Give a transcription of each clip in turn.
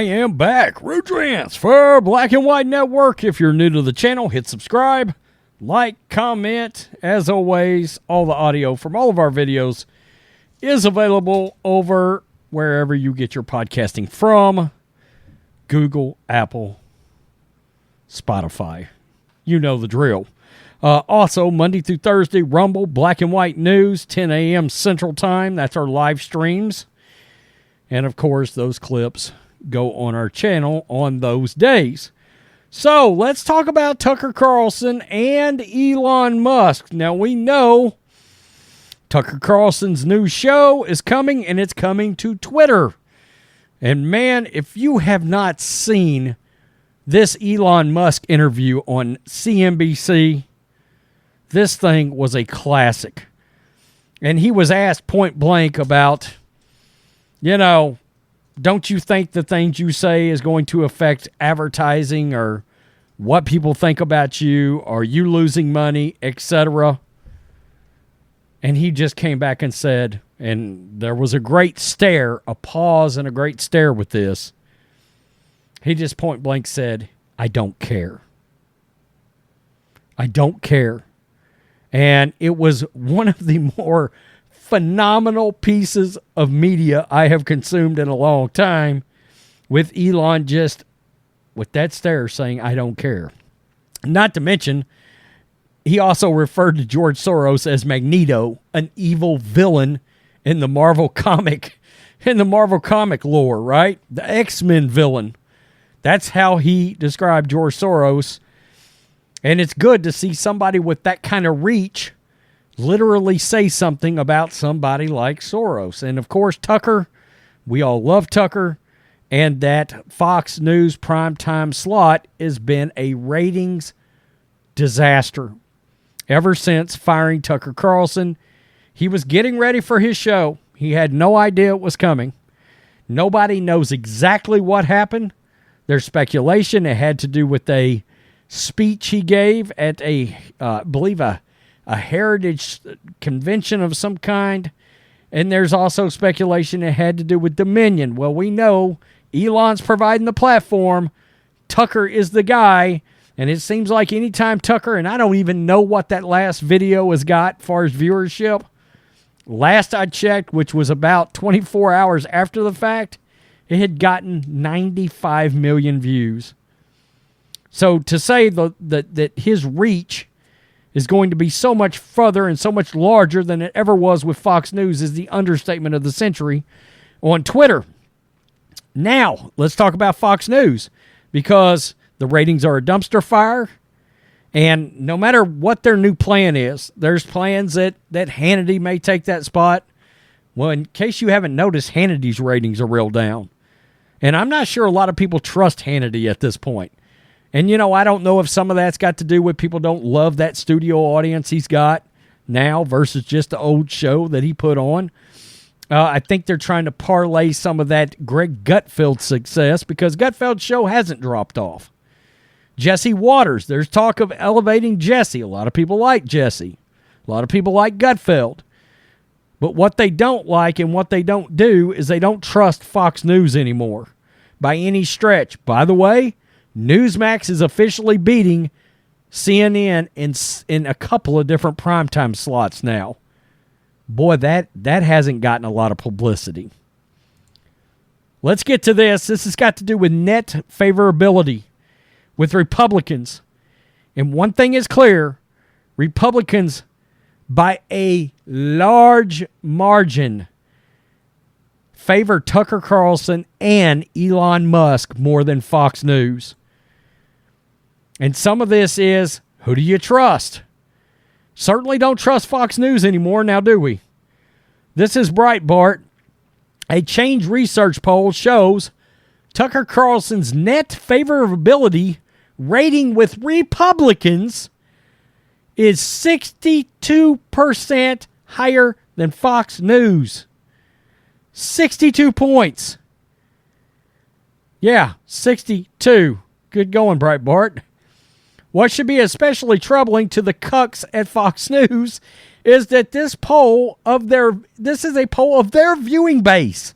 I am back. Rudrance for Black and White Network. If you're new to the channel, hit subscribe, like, comment. As always, all the audio from all of our videos is available over wherever you get your podcasting from. Google, Apple, Spotify. You know the drill. Also, Monday through Thursday, Rumble, Black and White News, 10 a.m. Central Time. That's our live streams. And, of course, those clips go on our channel on those days. So, let's talk about Tucker Carlson and Elon Musk. Now, we know Tucker Carlson's new show is coming, and it's coming to Twitter. And, man, if you have not seen this Elon Musk interview on CNBC, this thing was a classic. And he was asked point blank about, don't you think the things you say is going to affect advertising or what people think about you? Are you losing money, etc.? And he just came back and said, and there was a great stare, a pause and a great stare with this. He just point blank said, I don't care. I don't care. And it was one of the more phenomenal pieces of media I have consumed in a long time, with Elon just with that stare saying, I don't care. Not to mention, he also referred to George Soros as Magneto, an evil villain in the Marvel comic lore, right? The X-Men villain. That's how he described George Soros. And it's good to see somebody with that kind of reach literally say something about somebody like Soros. And, of course, Tucker, we all love Tucker. And that Fox News primetime slot has been a ratings disaster. Ever since firing Tucker Carlson, he was getting ready for his show. He had no idea it was coming. Nobody knows exactly what happened. There's speculation it had to do with a speech he gave at I believe a heritage convention of some kind. And there's also speculation it had to do with Dominion. Well, we know Elon's providing the platform. Tucker is the guy. And it seems like anytime Tucker, and I don't even know what that last video has got as far as viewership. Last I checked, which was about 24 hours after the fact, it had gotten 95 million views. So to say that his reach is going to be so much further and so much larger than it ever was with Fox News is the understatement of the century on Twitter. Now, let's talk about Fox News, because the ratings are a dumpster fire, and no matter what their new plan is, there's plans that Hannity may take that spot. Well, in case you haven't noticed, Hannity's ratings are real down. And I'm not sure a lot of people trust Hannity at this point. And, I don't know if some of that's got to do with people don't love that studio audience he's got now versus just the old show that he put on. I think they're trying to parlay some of that Greg Gutfeld success, because Gutfeld's show hasn't dropped off. Jesse Waters, there's talk of elevating Jesse. A lot of people like Jesse. A lot of people like Gutfeld. But what they don't like and what they don't do is they don't trust Fox News anymore by any stretch. By the way, Newsmax is officially beating CNN in a couple of different primetime slots now. Boy, that hasn't gotten a lot of publicity. Let's get to this. This has got to do with net favorability with Republicans. And one thing is clear, Republicans, by a large margin, favor Tucker Carlson and Elon Musk more than Fox News. And some of this is, who do you trust? Certainly don't trust Fox News anymore, now do we? This is Breitbart. A Change Research poll shows Tucker Carlson's net favorability rating with Republicans is 62% higher than Fox News. 62 points. Yeah, 62. Good going, Breitbart. What should be especially troubling to the cucks at Fox News is that this is a poll of their viewing base.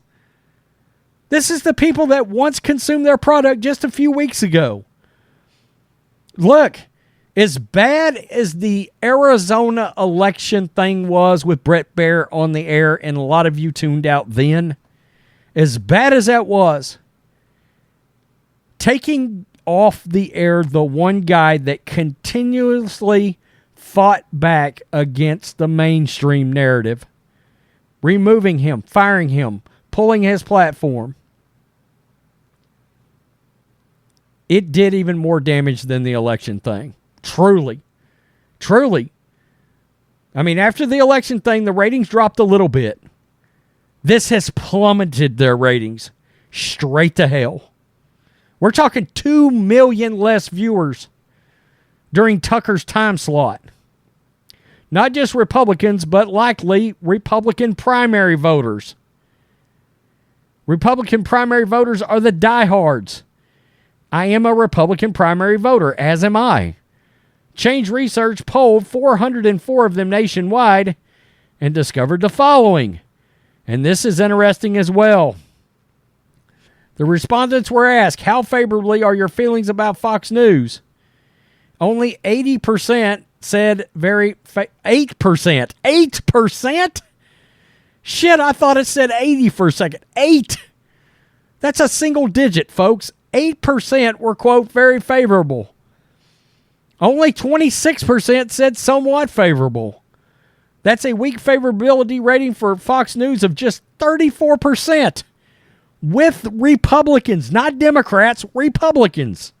This is the people that once consumed their product just a few weeks ago. Look, as bad as the Arizona election thing was with Brett Baer on the air, and a lot of you tuned out then, as bad as that was, taking off the air the one guy that continuously fought back against the mainstream narrative, removing him, firing him, pulling his platform, it did even more damage than the election thing. Truly. Truly. I mean, after the election thing, the ratings dropped a little bit. This has plummeted their ratings straight to hell. We're talking 2 million less viewers during Tucker's time slot. Not just Republicans, but likely Republican primary voters. Republican primary voters are the diehards. I am a Republican primary voter, as am I. Change Research polled 404 of them nationwide and discovered the following. And this is interesting as well. The respondents were asked, how favorably are your feelings about Fox News? Only 80% said 8%. 8%? Shit, I thought it said 80 for a second. 8. That's a single digit, folks. 8% were, quote, very favorable. Only 26% said somewhat favorable. That's a weak favorability rating for Fox News of just 34%. With Republicans, not Democrats, Republicans.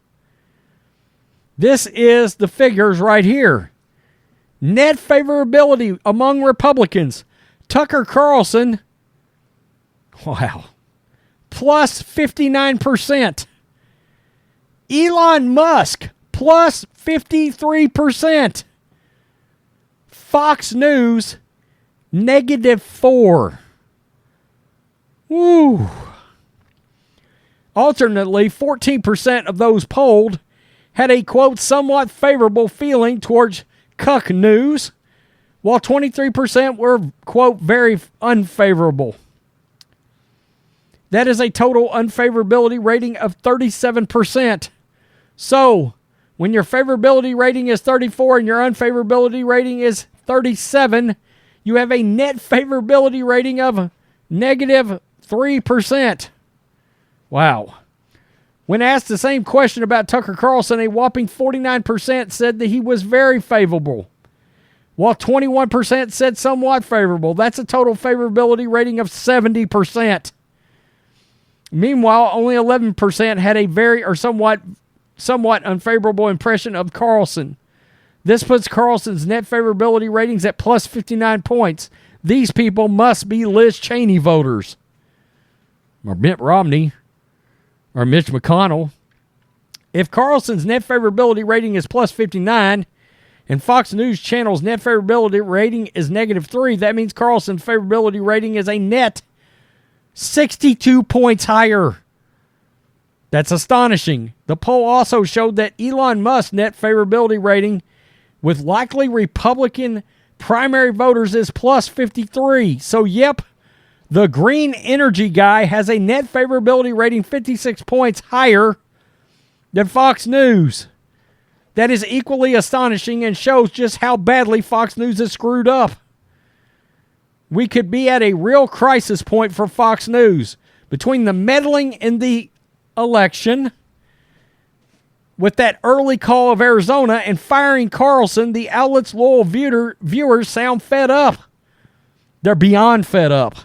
This is the figures right here. Net favorability among Republicans. Tucker Carlson, wow, plus 59%. Elon Musk, plus 53%. Fox News, -4. Woo. Alternately, 14% of those polled had a, quote, somewhat favorable feeling towards cuck news, while 23% were, quote, very unfavorable. That is a total unfavorability rating of 37%. So, when your favorability rating is 34 and your unfavorability rating is 37, you have a net favorability rating of -3%. Wow. When asked the same question about Tucker Carlson, a whopping 49% said that he was very favorable, while 21% said somewhat favorable. That's a total favorability rating of 70%. Meanwhile, only 11% had a very or somewhat unfavorable impression of Carlson. This puts Carlson's net favorability ratings at plus 59 points. These people must be Liz Cheney voters, or Mitt Romney, or Mitch McConnell. If Carlson's net favorability rating is plus 59 and Fox News Channel's net favorability rating is -3, that means Carlson's favorability rating is a net 62 points higher. That's astonishing. The poll also showed that Elon Musk's net favorability rating with likely Republican primary voters is plus 53. So, yep, the green energy guy has a net favorability rating 56 points higher than Fox News. That is equally astonishing and shows just how badly Fox News is screwed up. We could be at a real crisis point for Fox News. Between the meddling in the election, with that early call of Arizona, and firing Carlson, the outlet's loyal viewers sound fed up. They're beyond fed up.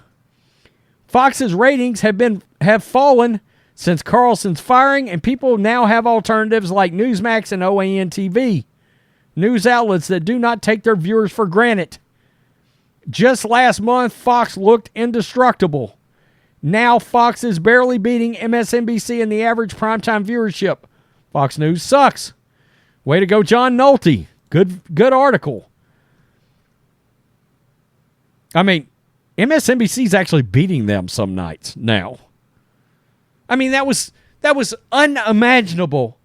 Fox's ratings have fallen since Carlson's firing, and people now have alternatives like Newsmax and OAN TV, news outlets that do not take their viewers for granted. Just last month, Fox looked indestructible. Now Fox is barely beating MSNBC in the average primetime viewership. Fox News sucks. Way to go, John Nolte. Good article. I mean, MSNBC's actually beating them some nights now. I mean, that was unimaginable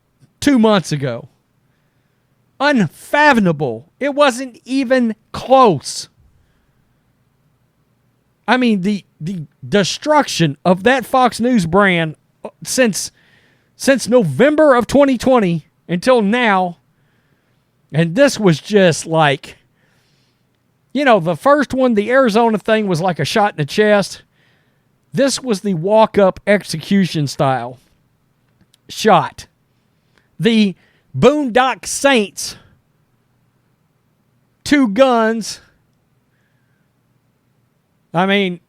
2 months ago. Unfathomable. It wasn't even close. I mean, the destruction of that Fox News brand since November of 2020 until now. And this was just like, the first one, the Arizona thing, was like a shot in the chest. This was the walk-up execution style shot. The Boondock Saints, 2 guns. I mean,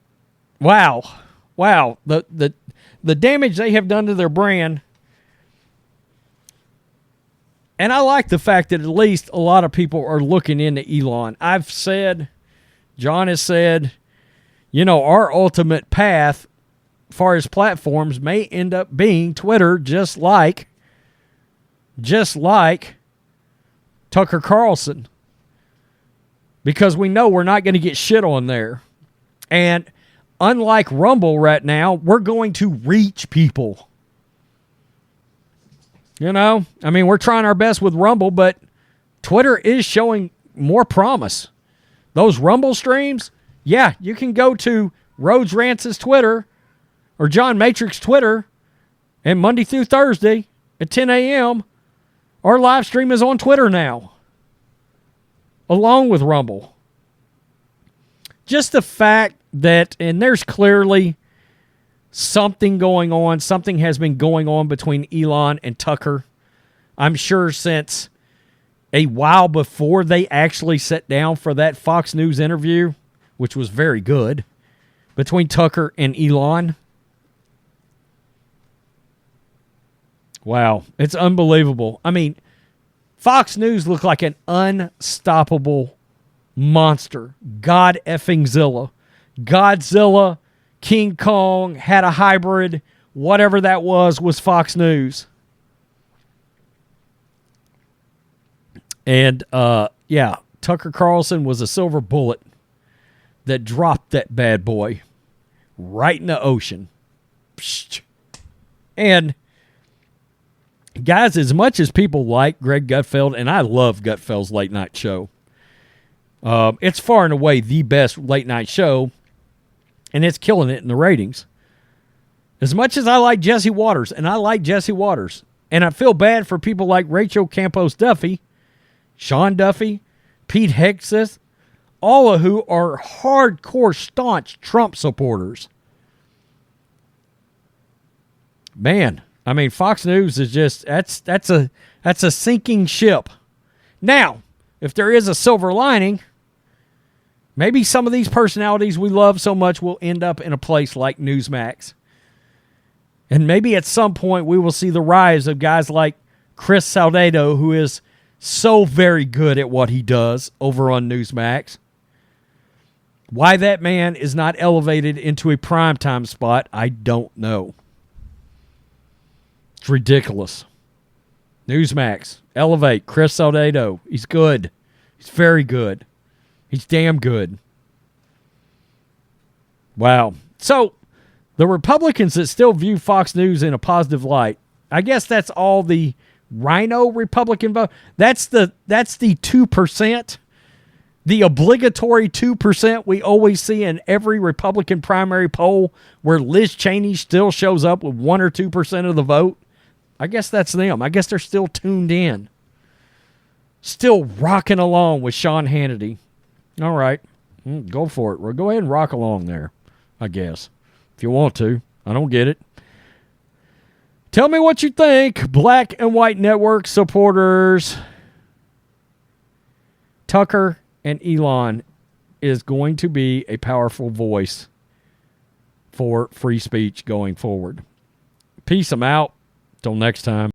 wow. The damage they have done to their brand. And I like the fact that at least a lot of people are looking into Elon. I've said, John has said, our ultimate path as far as platforms may end up being Twitter, just like Tucker Carlson. Because we know we're not going to get shit on there. And unlike Rumble right now, we're going to reach people. We're trying our best with Rumble, but Twitter is showing more promise. Those Rumble streams, yeah, you can go to Rhodes Rance's Twitter or John Matrix Twitter, and Monday through Thursday at 10 a.m., our live stream is on Twitter now, along with Rumble. Just the fact that, and there's clearly something going on. Something has been going on between Elon and Tucker. I'm sure since a while before they actually sat down for that Fox News interview, which was very good, between Tucker and Elon. Wow, it's unbelievable. I mean, Fox News looked like an unstoppable monster. God effing Zilla. Godzilla, King Kong, had a hybrid. Whatever that was Fox News. And, Tucker Carlson was a silver bullet that dropped that bad boy right in the ocean. Psst. And, guys, as much as people like Greg Gutfeld, and I love Gutfeld's late night show, it's far and away the best late night show, and it's killing it in the ratings. As much as I like Jesse Waters, and I feel bad for people like Rachel Campos Duffy, Sean Duffy, Pete Hegseth, all of who are hardcore, staunch Trump supporters. Man, I mean, Fox News is just, that's a sinking ship. Now, if there is a silver lining, maybe some of these personalities we love so much will end up in a place like Newsmax. And maybe at some point we will see the rise of guys like Chris Salcedo, who is so very good at what he does over on Newsmax. Why that man is not elevated into a primetime spot, I don't know. It's ridiculous. Newsmax, elevate Chris Salcedo. He's good. He's very good. He's damn good. Wow. So, the Republicans that still view Fox News in a positive light, I guess that's all the Rhino Republican vote. That's the 2%, the obligatory 2% we always see in every Republican primary poll where Liz Cheney still shows up with 1 or 2% of the vote. I guess that's them. I guess they're still tuned in. Still rocking along with Sean Hannity. All right. Go for it. Well, go ahead and rock along there, I guess. If you want to. I don't get it. Tell me what you think, Black and White Network supporters. Tucker and Elon is going to be a powerful voice for free speech going forward. Peace. I'm out. Till next time.